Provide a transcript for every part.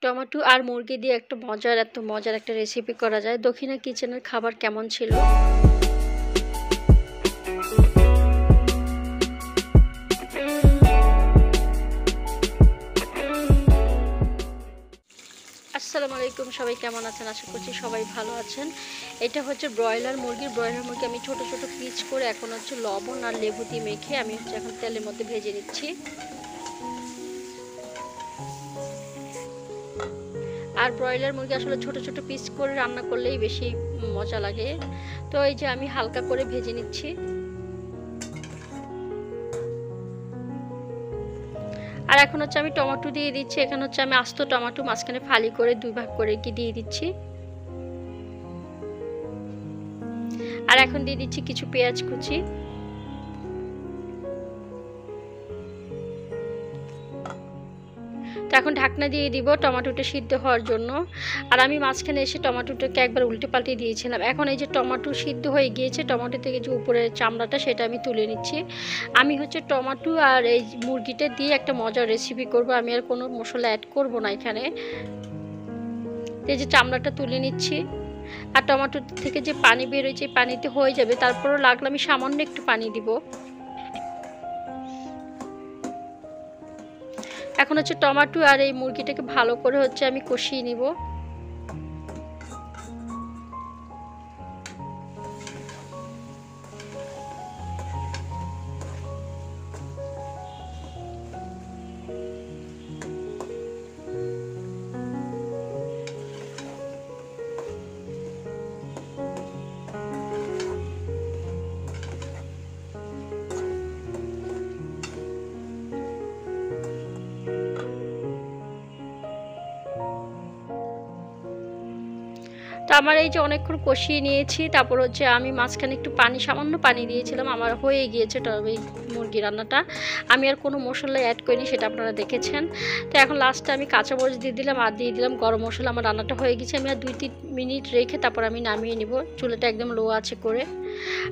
Tomato আর মুরগি দিয়ে একটা এত মজার একটা রেসিপি করা যায়। দক্ষিণা কিচেনের খাবার কেমন ছিল? আসসালামু আলাইকুম, সবাই কেমন আছেন? আশা করছি সবাই ভালো আছেন। এটা হচ্ছে ব্রয়লার মুরগি আমি ছোট ছোট পিস করে এখন হচ্ছে লবণ আর লেবু দিয়ে মেখে আমি হচ্ছে এখন তেলের মধ্যে ভেজে নিচ্ছি। আর ব্রয়লার মুরগি আসলে ছোট ছোট পিস করে রান্না করলেই বেশি মজা লাগে। তো এই যে আমি হালকা করে ভেজে নিচ্ছি। আর এখন হচ্ছে আমি টমেটো দিয়ে দিচ্ছি। এখানে হচ্ছে আমি আস্ত টমেটো মাঝখানে ফালি করে 2 ভাগ করে দিয়ে দিচ্ছি। আর এখন দিয়ে দিচ্ছি কিছু পেঁয়াজ কুচি। তো এখন ঢাকনা দিয়ে দিব টমেটোটা সিদ্ধ হওয়ার জন্য। আর আমি মাঝখানে এসে টমেটোটাকে একবার উল্টে পাল্টে দিয়েছিলাম। এখন এই যে টমেটো সিদ্ধ হয়ে গিয়েছে, টমেটো থেকে যে উপরের চামড়াটা সেটা আমি তুলে নিচ্ছি। আমি হচ্ছে টমেটো আর এই মুরগিটা দিয়ে একটা মজার রেসিপি করব। আমি আর কোনো মশলা অ্যাড করব না এখানে। এই যে চামড়াটা তুলে নিচ্ছি। আর টমেটো থেকে যে পানি বেরোয়, যে পানিতে হয়ে যাবে, তারপরও লাগলে আমি সামান্য একটু পানি দিব। এখন হচ্ছে টমেটো আর এই মুরগিটাকে ভালো করে হচ্ছে আমি কষিয়ে নিব। তো আমার এই যে অনেকক্ষণ কষিয়ে নিয়েছি। তারপর হচ্ছে আমি মাঝখানে একটু সামান্য পানি দিয়েছিলাম। আমার হয়ে গিয়েছে এই মুরগি রান্নাটা। আমি আর কোনো মশলা অ্যাড করিনি, সেটা আপনারা দেখেছেন। তো এখন লাস্টে আমি কাঁচামরিচ দিয়ে দিলাম আর দিয়ে দিলাম গরম মশলা। আমার রান্নাটা হয়ে গেছে। আমি আর 2-3 মিনিট রেখে তারপর আমি নামিয়ে নিব, চুলাটা একদম লো আছে করে।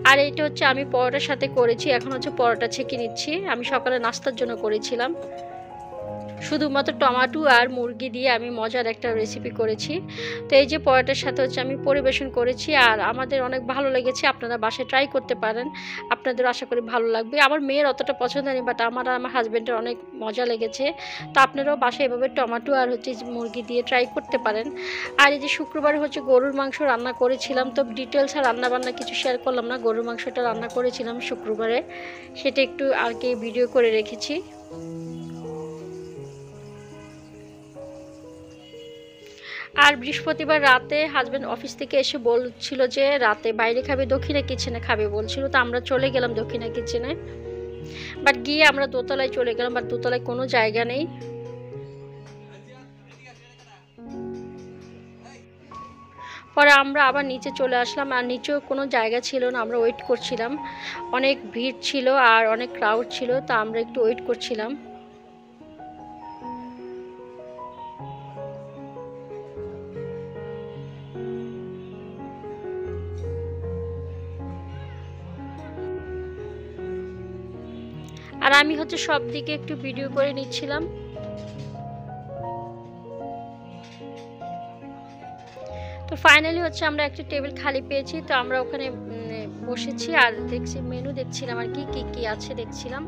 আর এটা হচ্ছে আমি পরোটার সাথে করেছি। এখন হচ্ছে পরোটা ছেঁকে নিচ্ছি। আমি সকালে নাস্তার জন্য করেছিলাম। শুধুমাত্র টমেটো আর মুরগি দিয়ে আমি মজার একটা রেসিপি করেছি। তো এই যে পরোটার সাথে হচ্ছে আমি পরিবেশন করেছি। আর আমাদের অনেক ভালো লেগেছে। আপনারা বাসায় ট্রাই করতে পারেন, আপনাদের আশা করি ভালো লাগবে। আমার মেয়ের অতটা পছন্দ নেই, বাট আমার আর আমার হাজব্যান্ডের অনেক মজা লেগেছে। তো আপনারাও বাসায় এভাবে টমেটো আর হচ্ছে মুরগি দিয়ে ট্রাই করতে পারেন। আর এই যে শুক্রবারে হচ্ছে গরুর মাংস রান্না করেছিলাম। তো ডিটেলস আর রান্নাবান্না কিছু শেয়ার করলাম না। গরুর মাংসটা রান্না করেছিলাম শুক্রবারে, সেটা একটু আগে ভিডিও করে রেখেছি। আর বৃহস্পতিবার রাতে হাজব্যান্ড অফিস থেকে এসে বলছিল যে রাতে বাইরে খাবে, দক্ষিণা কিচেনে খাবে বলছিল। তো আমরা চলে গেলাম দক্ষিণা কিচেনে। বাট গিয়ে আমরা দোতলায় চলে গেলাম, বাট দোতলায় কোনো জায়গা নেই। পরে আমরা আবার নিচে চলে আসলাম। আর নিচেও কোনো জায়গা ছিল না, আমরা ওয়েট করছিলাম। অনেক ভিড় ছিল আর অনেক ক্রাউড ছিল, তো আমরা একটু ওয়েট করছিলাম। আর আমি হচ্ছে সব দিকে একটু ভিডিও করে নিচ্ছিলাম। তো ফাইনালি হচ্ছে আমরা একটা টেবিল খালি পেয়েছি। তো আমরা ওখানে বসেছি আর দেখছি, মেনু দেখছিলাম আর কি কি আছে দেখছিলাম।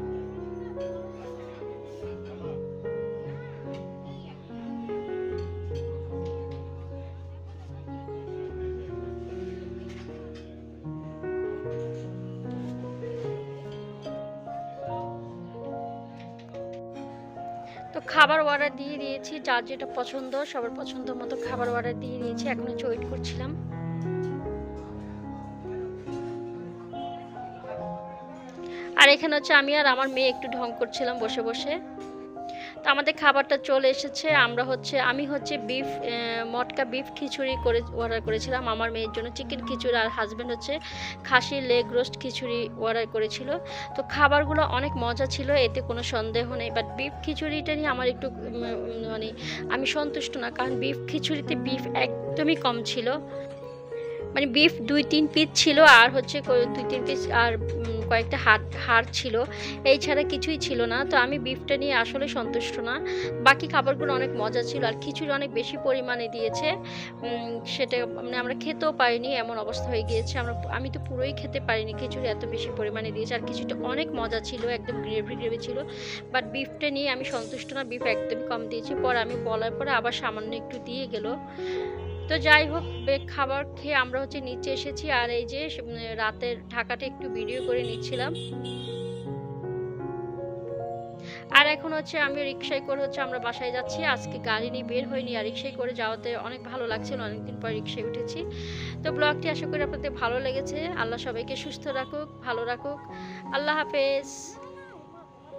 তো খাবার অর্ডার দিয়ে দিয়েছি, যার যেটা পছন্দ, সবার পছন্দ মতো খাবার অর্ডার দিয়ে দিয়েছি। এখন হচ্ছে ওয়েট করছিলাম। আর এখানে হচ্ছে আমি আর আমার মেয়ে একটু ঢং করছিলাম বসে বসে। তো আমাদের খাবারটা চলে এসেছে। আমি হচ্ছে মটকা বিফ খিচুড়ি অর্ডার করেছিলাম আমার মেয়ের জন্য, চিকেন খিচুড়ি। আর হাজব্যান্ড হচ্ছে খাসির লেগ রোস্ট খিচুড়ি অর্ডার করেছিল। তো খাবারগুলো অনেক মজা ছিল, এতে কোনো সন্দেহ নেই। বাট বিফ খিচুড়িটা নিয়ে আমার একটু মানে আমি সন্তুষ্ট না, কারণ বিফ খিচুড়িতে বিফ একদমই কম ছিল। মানে বিফ 2-3 পিস ছিল, আর হচ্ছে 2-3 পিস আর কয়েকটা হাড় ছিল, এই ছাড়া কিছুই ছিল না। তো আমি বিফটা নিয়ে আসলে সন্তুষ্ট না। বাকি খাবারগুলো অনেক মজা ছিল, আর খিচুড়ি অনেক বেশি পরিমাণে দিয়েছে। সেটা মানে আমরা খেতেও পারিনি, এমন অবস্থা হয়ে গিয়েছে। আমি তো পুরোই খেতে পারিনি, খিচুড়ি এত বেশি পরিমাণে দিয়েছে। আর খিচুড়িটা অনেক মজা ছিল, একদম গ্রেভি ছিল। বাট বিফটা নিয়ে আমি সন্তুষ্ট না, বিফ একদমই কম দিয়েছি। পরে আমি বলার পরে আবার সামান্য একটু দিয়ে গেল। তো যাই হোক, খাবার খেয়ে আমরা নিচে এসেছি। আর এই যে রাতের ঢাকাটা একটু ভিডিও করে নিচ্ছিলাম। আর এখন আমি রিক্সায় করে আমরা বাসায় যাচ্ছি। আজকে গাড়ি নিয়ে বের হইনি, আর রিক্সায় করে যাওয়াতে অনেক ভালো লাগছিল, অনেকদিন পর রিক্সায় উঠেছি। তো ব্লগটি আশা করি আপনাদের ভালো লেগেছে। আল্লাহ সবাইকে সুস্থ রাখুক, ভালো রাখুক। আল্লাহ হাফেজ।